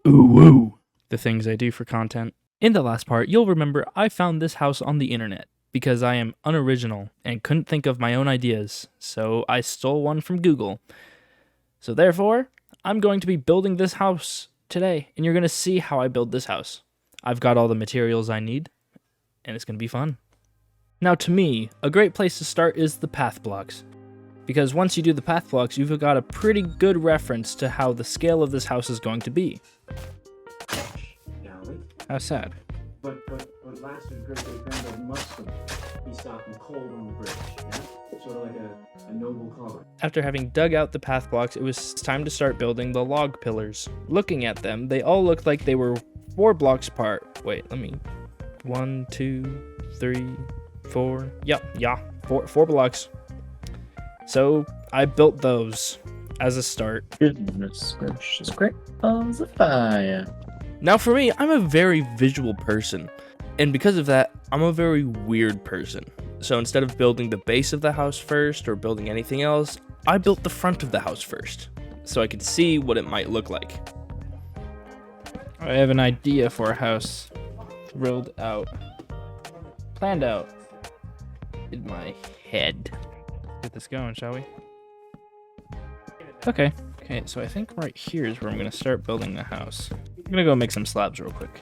Ooh, woo. The things I do for content. In the last part, you'll remember I found this house on the internet because I am unoriginal and couldn't think of my own ideas, so I stole one from Google. So therefore, I'm going to be building this house today, and you're going to see how I build this house. I've got all the materials I need, and it's going to be fun. Now to me, a great place to start is the path blocks, because once you do the path blocks, you've got a pretty good reference to how the scale of this house is going to be. How sad. But last year's great great granddad Muslim, he stopped him cold on the bridge, yeah? Sort of like a noble caller. After having dug out the path blocks, it was time to start building the log pillars. Looking at them, they all looked like they were 4 blocks apart. Wait, let me... 1, 2, 3, 4... Yep, yeah, 4 blocks. So, I built those as a start. Goodness gracious, great balls of fire. Now for me, I'm a very visual person, and because of that, I'm a very weird person. So instead of building the base of the house first or building anything else, I built the front of the house first, so I could see what it might look like. I have an idea for a house planned out in my head. Get this going, shall we? Okay, so I think right here is where I'm gonna start building the house. I'm gonna go make some slabs real quick.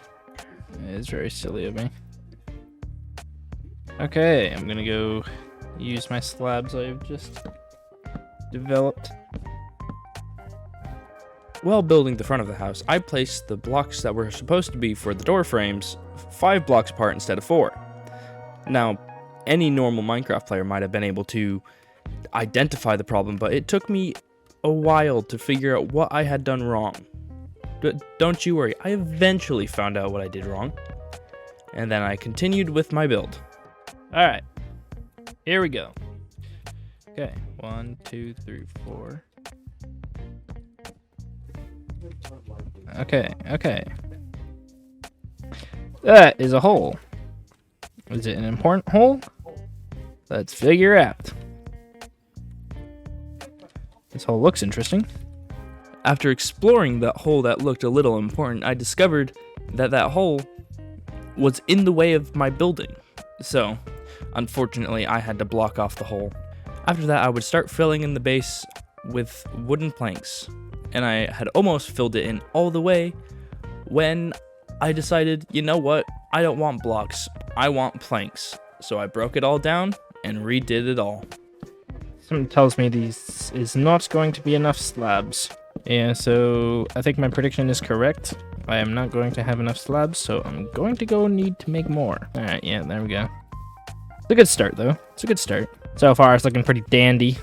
It's very silly of me. Okay, I'm gonna go use my slabs I've just developed. While building the front of the house, I placed the blocks that were supposed to be for the door frames 5 blocks apart instead of 4. Now, any normal Minecraft player might have been able to identify the problem, but it took me a while to figure out what I had done wrong. Don't you worry, I eventually found out what I did wrong, and then I continued with my build. Alright, here we go. Okay, 1, 2, 3, 4. Okay. That is a hole. Is it an important hole? Let's figure out. This hole looks interesting. After exploring that hole that looked a little important, I discovered that that hole was in the way of my building. So, unfortunately, I had to block off the hole. After that, I would start filling in the base with wooden planks. And I had almost filled it in all the way when I decided, you know what? I don't want blocks. I want planks. So I broke it all down and redid it all. Something tells me these is not going to be enough slabs. Yeah, so I think my prediction is correct. I am not going to have enough slabs, so I'm going to need to make more. Alright, yeah, there we go. It's a good start, though. It's a good start. So far, it's looking pretty dandy.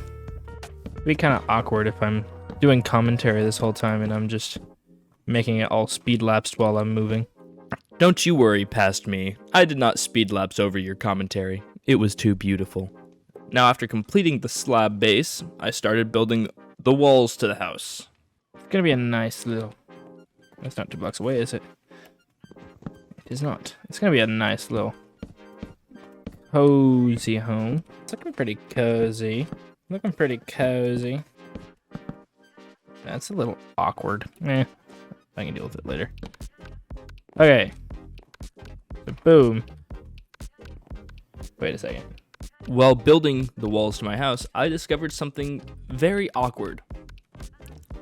It'd be kind of awkward if I'm doing commentary this whole time and I'm just making it all speed-lapsed while I'm moving. Don't you worry, past me. I did not speed-lapse over your commentary. It was too beautiful. Now, after completing the slab base, I started building the walls to the house. It's gonna be a nice little... That's not 2 blocks away, is it? It is not. It's gonna be a nice little cozy home. It's looking pretty cozy. That's a little awkward. I can deal with it later. Okay. So boom. Wait a second. While building the walls to my house, I discovered something very awkward.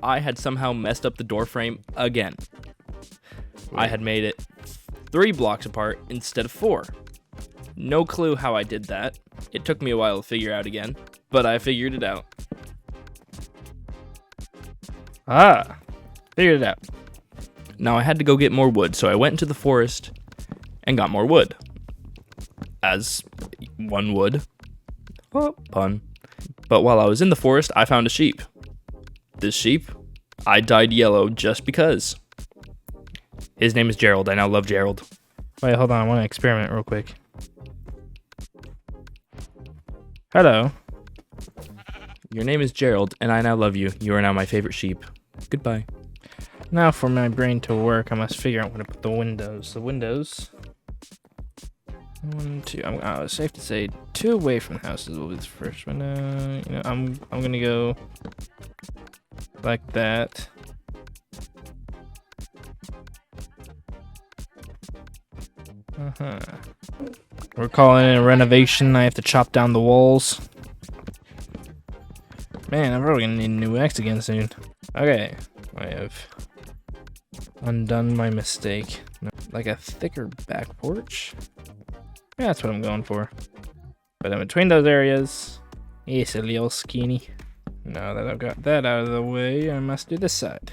I had somehow messed up the door frame again. I had made it 3 blocks apart instead of 4. No clue how I did that. It took me a while to figure out again, but I figured it out. Figured it out. Now I had to go get more wood, so I went into the forest and got more wood. As one would. Oh, pun. But while I was in the forest, I found a sheep. This sheep, I dyed yellow just because. His name is Gerold. I now love Gerold. Wait, hold on. I want to experiment real quick. Hello. Your name is Gerold, and I now love you. You are now my favorite sheep. Goodbye. Now for my brain to work, I must figure out where to put the windows. The windows... 1, 2. It's safe to say 2 away from the houses will be the first window. You know, I'm gonna go like that. We're calling it a renovation. I have to chop down the walls. Man, I'm probably gonna need a new axe again soon. Okay, I have undone my mistake. Like a thicker back porch? Yeah, that's what I'm going for. But in between those areas, it's a little skinny. Now that I've got that out of the way, I must do this side.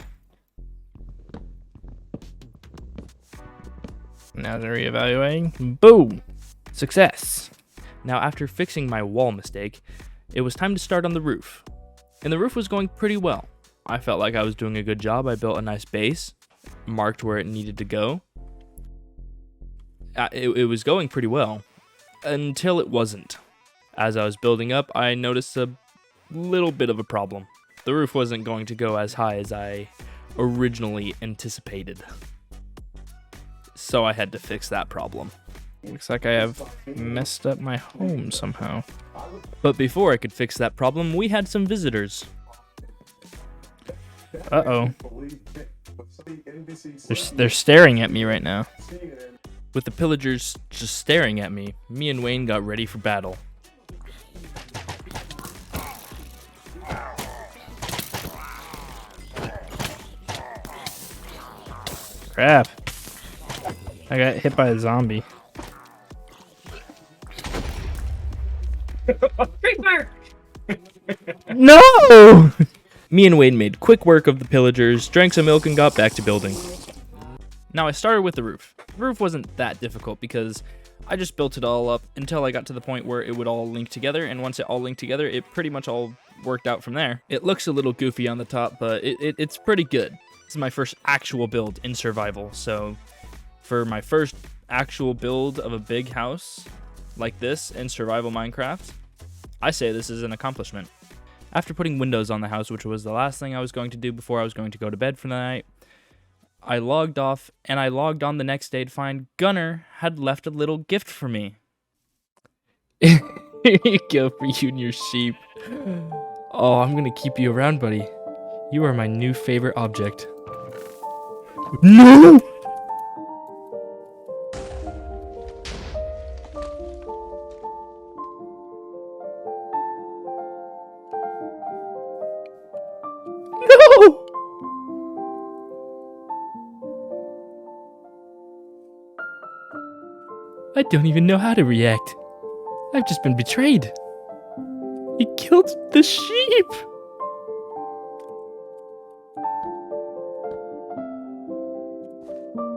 Now they're reevaluating. Boom! Success! Now after fixing my wall mistake, it was time to start on the roof. And the roof was going pretty well. I felt like I was doing a good job. I built a nice base, marked where it needed to go. It was going pretty well, until it wasn't. As I was building up, I noticed a little bit of a problem. The roof wasn't going to go as high as I originally anticipated. So I had to fix that problem. Looks like I have messed up my home somehow. But before I could fix that problem, we had some visitors. Uh-oh. They're staring at me right now. With the pillagers just staring at me, me and Wayne got ready for battle. Crap. I got hit by a zombie. No! Me and Wayne made quick work of the pillagers, drank some milk, and got back to building. Now I started with the roof. The roof wasn't that difficult because I just built it all up until I got to the point where it would all link together, and once it all linked together, it pretty much all worked out from there. It looks a little goofy on the top, but it's pretty good. This is my first actual build in survival, so for my first actual build of a big house like this in survival Minecraft, I say this is an accomplishment. After putting windows on the house, which was the last thing I was going to do before I was going to go to bed for the night, I logged off, and I logged on the next day to find Gunnar had left a little gift for me. Here you go for you and your sheep. Oh, I'm gonna keep you around, buddy. You are my new favorite object. No! No! I don't even know how to react. I've just been betrayed. He killed the sheep.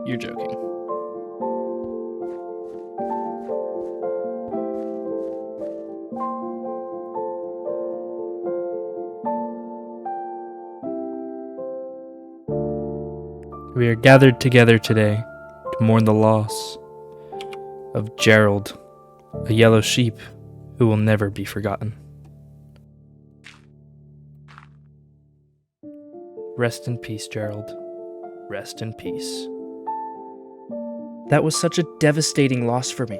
You're joking. We are gathered together today to mourn the loss of Gerold, a yellow sheep who will never be forgotten. Rest in peace, Gerold. Rest in peace. That was such a devastating loss for me.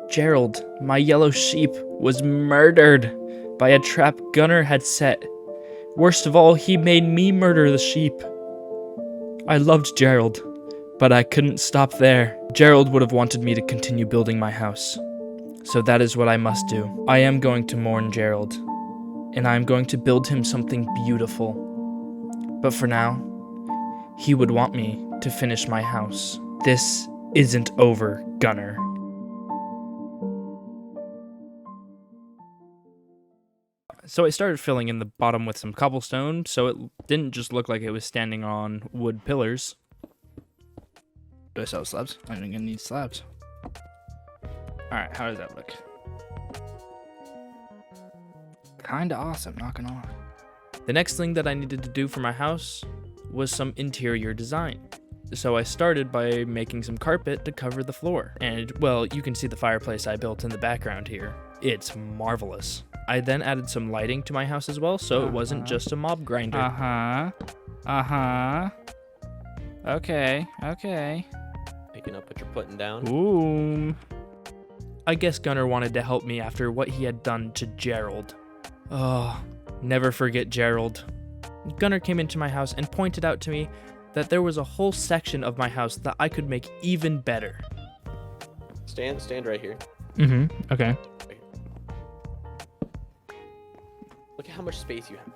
Gerold, my yellow sheep, was murdered by a trap Gunnar had set. Worst of all, he made me murder the sheep. I loved Gerold, but I couldn't stop there. Gerold would have wanted me to continue building my house. So that is what I must do. I am going to mourn Gerold, and I am going to build him something beautiful. But for now, he would want me to finish my house. This isn't over, Gunnar. So I started filling in the bottom with some cobblestone, so it didn't just look like it was standing on wood pillars. Do I sell slabs? I'm gonna need slabs. Alright, how does that look? Kinda awesome, not gonna lie. The next thing that I needed to do for my house was some interior design. So I started by making some carpet to cover the floor. And, well, you can see the fireplace I built in the background here. It's marvelous. I then added some lighting to my house as well, so it wasn't just a mob grinder. Okay. Picking up what you're putting down. Boom. I guess Gunnar wanted to help me after what he had done to Gerold. Oh, never forget Gerold. Gunnar came into my house and pointed out to me that there was a whole section of my house that I could make even better. Stand right here. Mm-hmm. Okay. Right here. Look at how much space you have.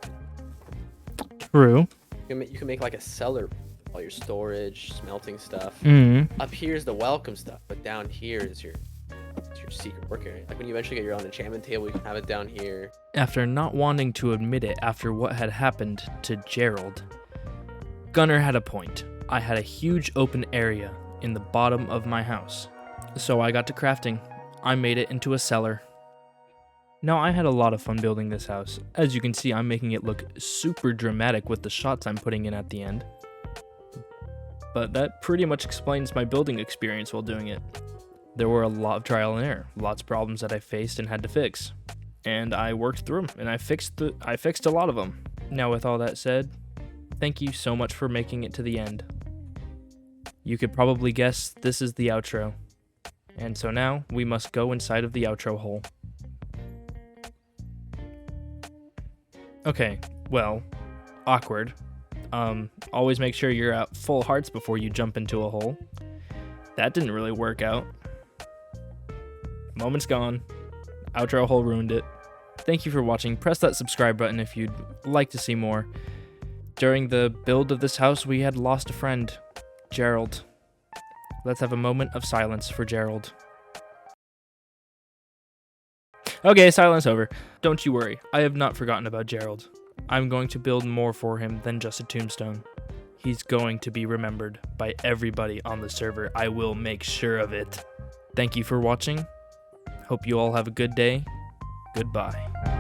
True. You can make like a cellar, all your storage, smelting stuff. Mm-hmm. Up here is the welcome stuff, but down here is your secret work area. Like when you eventually get your own enchantment table, you can have it down here. After not wanting to admit it after what had happened to Gerold, Gunnar had a point. I had a huge open area in the bottom of my house, so I got to crafting. I made it into a cellar. Now, I had a lot of fun building this house. As you can see, I'm making it look super dramatic with the shots I'm putting in at the end. But that pretty much explains my building experience while doing it. There were a lot of trial and error, lots of problems that I faced and had to fix. And I worked through them, and I fixed a lot of them. Now, with all that said, thank you so much for making it to the end. You could probably guess this is the outro. And so now, we must go inside of the outro hole. Okay, well, awkward. Always make sure you're at full hearts before you jump into a hole. That didn't really work out. Moment's gone. Outro hole ruined it. Thank you for watching. Press that subscribe button if you'd like to see more. During the build of this house, we had lost a friend, Gerold. Let's have a moment of silence for Gerold. Okay, silence over. Don't you worry, I have not forgotten about Gerold. I'm going to build more for him than just a tombstone. He's going to be remembered by everybody on the server. I will make sure of it. Thank you for watching. Hope you all have a good day. Goodbye.